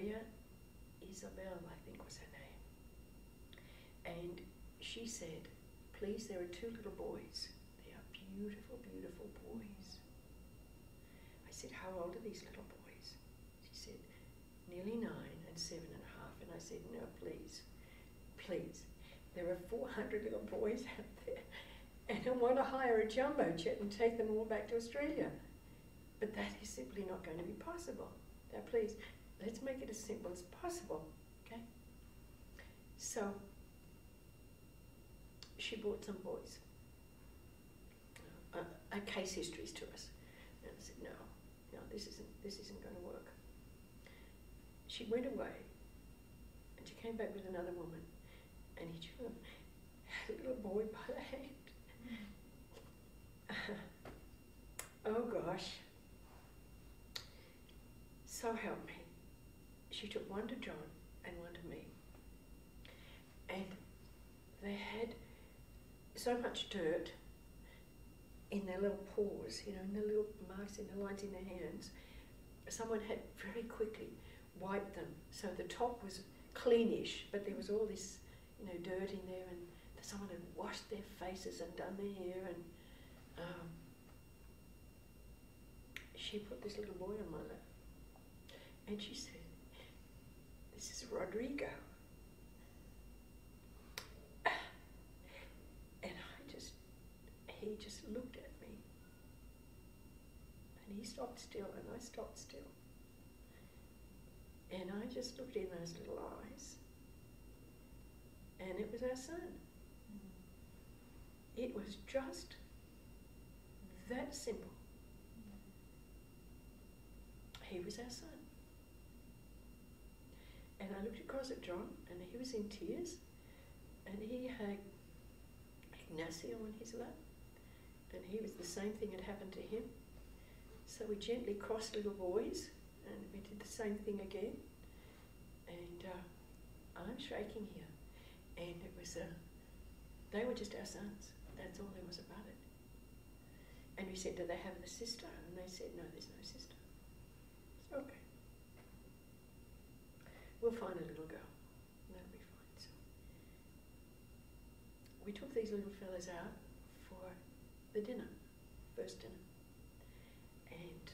Australia. Isabel, I think, was her name. And she said, please, there are 2 little boys. They are beautiful, beautiful boys. I said, how old are these little boys? She said, nearly 9 and 7.5. And I said, no, please, please. There are 400 little boys out there, and I want to hire a jumbo jet and take them all back to Australia. But that is simply not going to be possible. Now, please, let's make it as simple as possible, okay? So, she brought some boys, case histories to us, and I said, no, this isn't going to work. She went away, and she came back with another woman, and each of them had a little boy by the hand. Oh gosh. So help me. She took one to John and one to me. And they had so much dirt in their little paws, you know, in the little marks in the lines in their hands. Someone had very quickly wiped them, so the top was cleanish, but there was all this, you know, dirt in there, and someone had washed their faces and done their hair, and she put this little boy on my lap, and she said, this is Rodrigo. And he just looked at me, and he stopped still, and I stopped still. And I just looked in those little eyes, and it was our son. It was just that simple. He was our son. And I looked across at John, and he was in tears, and he had Ignacio on his lap, and he was the same thing had happened to him. So we gently crossed little boys, and we did the same thing again. And I'm shaking here. And it was, they were just our sons. That's all there was about it. And we said, do they have a sister? And they said, no, there's no sister. So, okay. We'll find a little girl. That'll be fine. So we took these little fellas out for the dinner, first dinner. And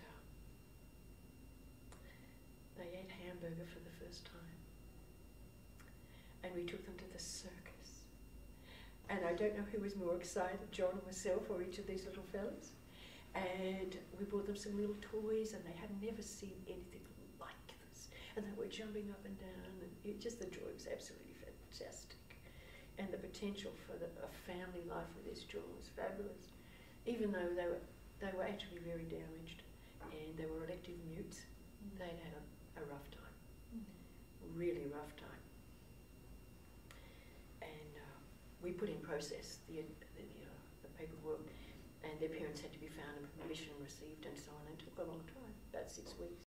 they ate hamburger for the first time. And we took them to the circus. And I don't know who was more excited, John or myself, or each of these little fellas. And we bought them some little toys, and they had never seen anything like this. And they were jumping up and down, and the joy was absolutely fantastic. And the potential for a family life with this children was fabulous. Even though they were actually very damaged, and they were elective mutes, they'd had a rough time, really rough time. And we put in process the paperwork, and their parents had to be found and permission received and so on. It took a long time, about 6 weeks.